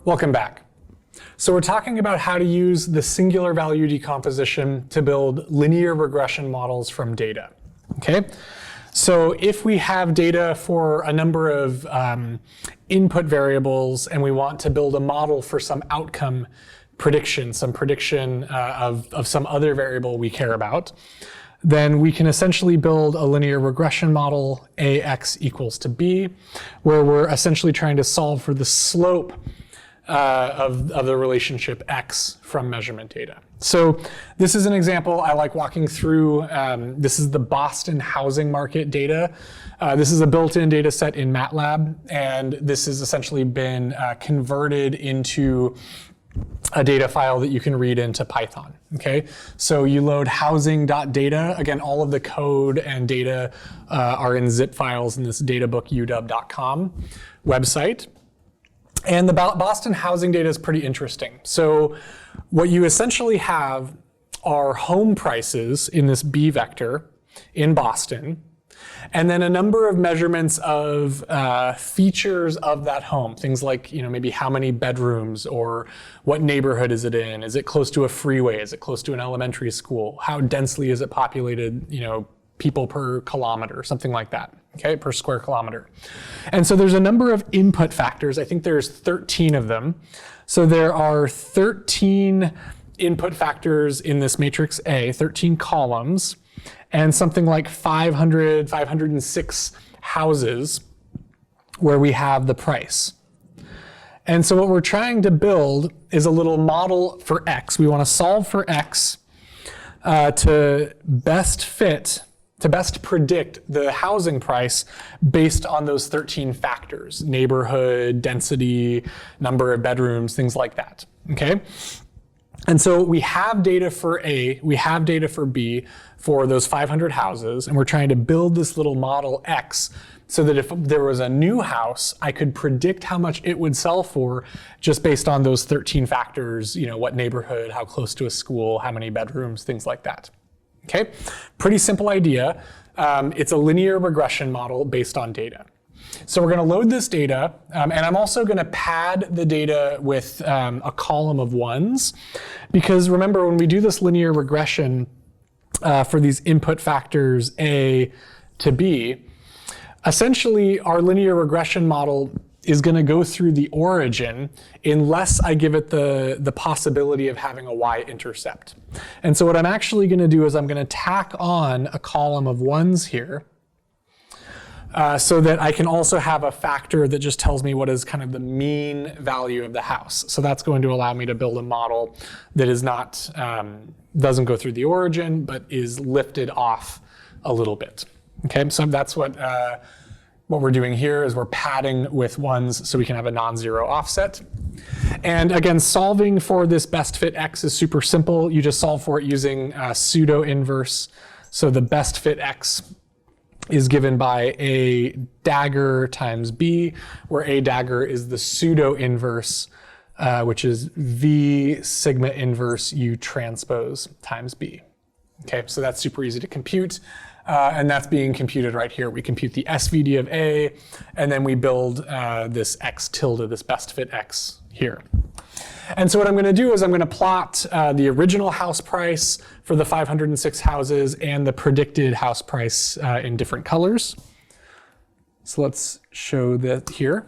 Welcome back. So we're talking about how to use the singular value decomposition to build linear regression models from data. Okay? So if we have data for a number of input variables and we want to build a model for some outcome prediction, some prediction of some other variable we care about, then we can essentially build a linear regression model, AX equals to B, where we're essentially trying to solve for the slope of the relationship X from measurement data. So this is an example I like walking through. This is the Boston housing market data. This is a built-in data set in MATLAB, and this has essentially been converted into a data file that you can read into Python, okay? So you load housing.data. Again, all of the code and data are in zip files in this databookuw.com website. And the Boston housing data is pretty interesting. So what you essentially have are home prices in this B vector in Boston, and then a number of measurements of features of that home. Things like, maybe how many bedrooms, or what neighborhood is it in? Is it close to a freeway? Is it close to an elementary school? How densely is it populated, people per kilometer, something like that, okay, per square kilometer. And so there's a number of input factors. I think there's 13 of them. So there are 13 input factors in this matrix A, 13 columns, and something like 506 houses where we have the price. And so what we're trying to build is a little model for X. We want to solve for X to best predict the housing price based on those 13 factors: neighborhood, density, number of bedrooms, things like that, okay? And so we have data for A, we have data for B for those 500 houses, and we're trying to build this little model X so that if there was a new house, I could predict how much it would sell for just based on those 13 factors, what neighborhood, how close to a school, how many bedrooms, things like that. Okay, pretty simple idea. It's a linear regression model based on data. So we're going to load this data, and I'm also going to pad the data with a column of ones, because remember, when we do this linear regression for these input factors A to B, essentially our linear regression model is going to go through the origin unless I give it the possibility of having a y-intercept. And so what I'm actually going to do is I'm going to tack on a column of ones here so that I can also have a factor that just tells me what is kind of the mean value of the house. So that's going to allow me to build a model that is not, doesn't go through the origin, but is lifted off a little bit. Okay, so that's what we're doing here is we're padding with ones so we can have a non-zero offset. And again, solving for this best fit X is super simple. You just solve for it using pseudo inverse. So the best fit X is given by A dagger times B, where A dagger is the pseudo inverse, which is V sigma inverse U transpose times B. Okay, so that's super easy to compute. And that's being computed right here. We compute the SVD of A, and then we build this X tilde, this best fit X here. And so what I'm going to do is I'm going to plot the original house price for the 506 houses and the predicted house price in different colors. So let's show that here.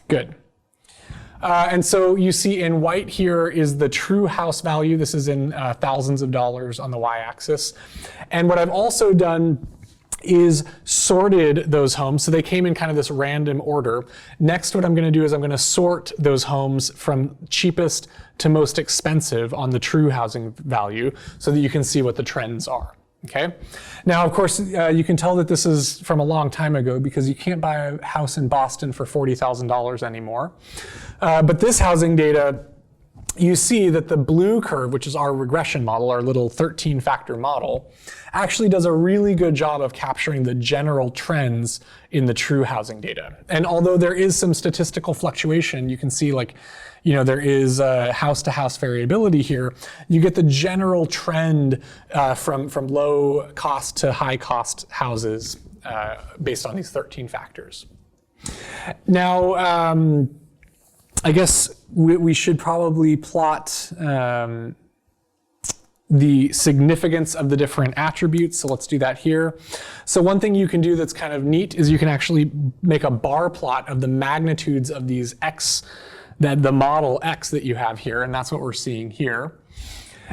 Good. And so you see in white here is the true house value. This is in thousands of dollars on the y-axis. And what I've also done is sorted those homes. So they came in kind of this random order. Next, what I'm going to do is I'm going to sort those homes from cheapest to most expensive on the true housing value so that you can see what the trends are. Okay. Now, of course, you can tell that this is from a long time ago because you can't buy a house in Boston for $40,000 anymore. But this housing data, you see that the blue curve, which is our regression model, our little 13-factor model, actually does a really good job of capturing the general trends in the true housing data. And although there is some statistical fluctuation, you can see there is house-to-house variability here. You get the general trend from low cost to high cost houses based on these 13 factors. Now, I guess we should probably plot the significance of the different attributes. So let's do that here. So one thing you can do that's kind of neat is you can actually make a bar plot of the magnitudes of these x, the model x that you have here, and that's what we're seeing here.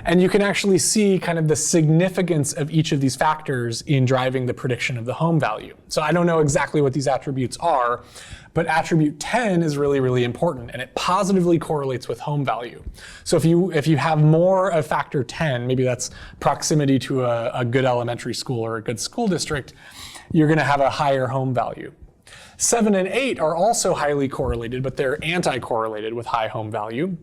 And you can actually see kind of the significance of each of these factors in driving the prediction of the home value. So I don't know exactly what these attributes are, but attribute 10 is really, really important, and it positively correlates with home value. So if you have more of factor 10, maybe that's proximity to a good elementary school or a good school district, you're going to have a higher home value. 7 and 8 are also highly correlated, but they're anti-correlated with high home value.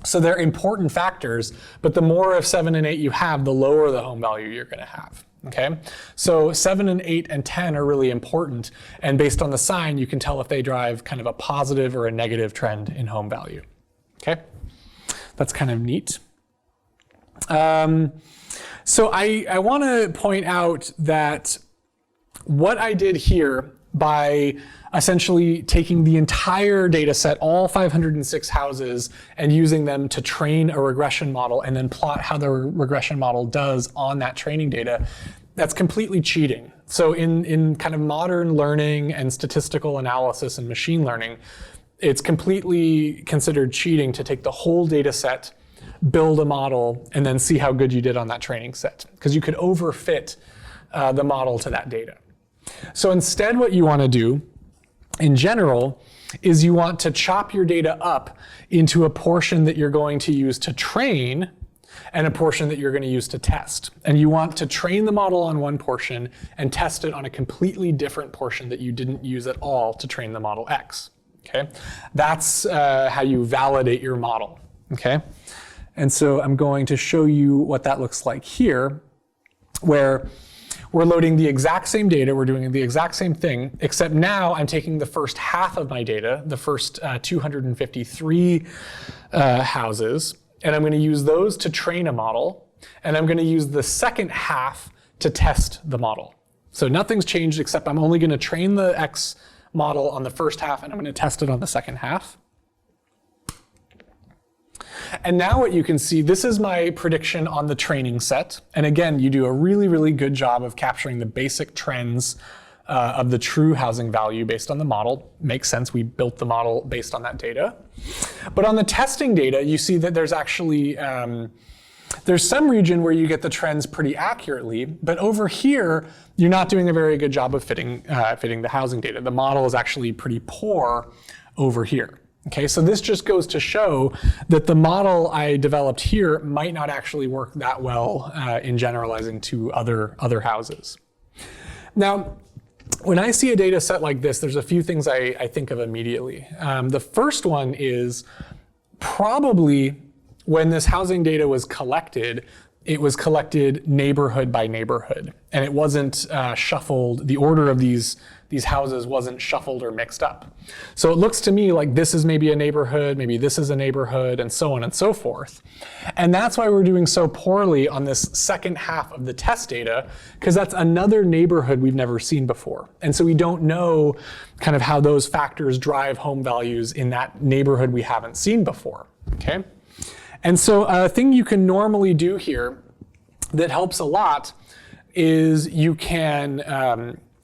So they're important factors, but the more of 7 and 8 you have, the lower the home value you're going to have. Okay, so 7 and 8 and 10 are really important, and based on the sign, you can tell if they drive kind of a positive or a negative trend in home value. Okay, that's kind of neat. So I want to point out that what I did here by essentially taking the entire data set, all 506 houses, and using them to train a regression model and then plot how the regression model does on that training data, that's completely cheating. So in kind of modern learning and statistical analysis and machine learning, it's completely considered cheating to take the whole data set, build a model, and then see how good you did on that training set, because you could overfit the model to that data. So instead, what you want to do in general is you want to chop your data up into a portion that you're going to use to train and a portion that you're going to use to test. And you want to train the model on one portion and test it on a completely different portion that you didn't use at all to train the model X. Okay? That's how you validate your model. Okay? And so I'm going to show you what that looks like here, where we're loading the exact same data, we're doing the exact same thing, except now I'm taking the first half of my data, the first 253 houses, and I'm going to use those to train a model, and I'm going to use the second half to test the model. So nothing's changed except I'm only going to train the X model on the first half, and I'm going to test it on the second half. And now what you can see, this is my prediction on the training set. And again, you do a really, really good job of capturing the basic trends of the true housing value based on the model. Makes sense, we built the model based on that data. But on the testing data, you see that there's actually, there's some region where you get the trends pretty accurately, but over here, you're not doing a very good job of fitting the housing data. The model is actually pretty poor over here. Okay, so this just goes to show that the model I developed here might not actually work that well in generalizing to other houses. Now, when I see a data set like this, there's a few things I think of immediately. The first one is probably when this housing data was collected, it was collected neighborhood by neighborhood, and it wasn't shuffled. The order of these houses wasn't shuffled or mixed up. So it looks to me like this is maybe a neighborhood, maybe this is a neighborhood, and so on and so forth. And that's why we're doing so poorly on this second half of the test data, because that's another neighborhood we've never seen before. And so we don't know kind of how those factors drive home values in that neighborhood we haven't seen before, okay? And so a thing you can normally do here that helps a lot is you can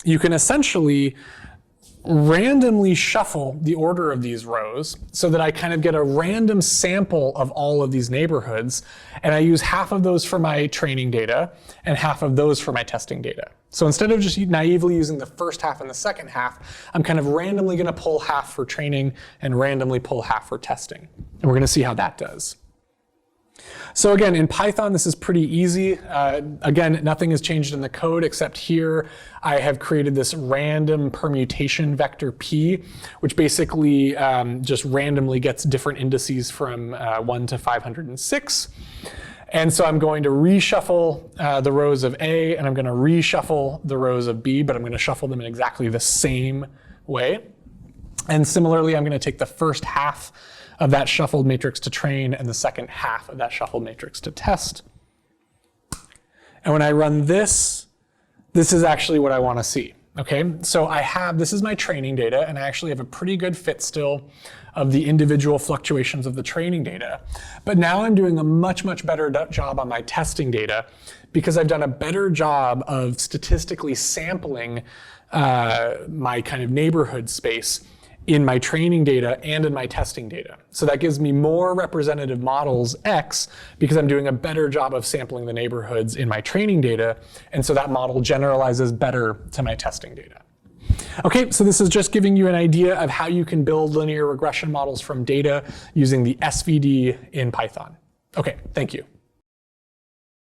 essentially randomly shuffle the order of these rows so that I kind of get a random sample of all of these neighborhoods, and I use half of those for my training data and half of those for my testing data. So instead of just naively using the first half and the second half, I'm kind of randomly going to pull half for training and randomly pull half for testing. And we're going to see how that does. So again, in Python, this is pretty easy. Again, nothing has changed in the code except here I have created this random permutation vector p, which basically just randomly gets different indices from 1 to 506. And so I'm going to reshuffle the rows of A, and I'm going to reshuffle the rows of B, but I'm going to shuffle them in exactly the same way. And similarly, I'm going to take the first half of that shuffled matrix to train and the second half of that shuffled matrix to test. And when I run this, this is actually what I want to see. Okay, so this is my training data, and I actually have a pretty good fit still of the individual fluctuations of the training data. But now I'm doing a much, much better job on my testing data because I've done a better job of statistically sampling my kind of neighborhood space in my training data and in my testing data. So that gives me more representative models X because I'm doing a better job of sampling the neighborhoods in my training data, and so that model generalizes better to my testing data. Okay, so this is just giving you an idea of how you can build linear regression models from data using the SVD in Python. Okay, thank you.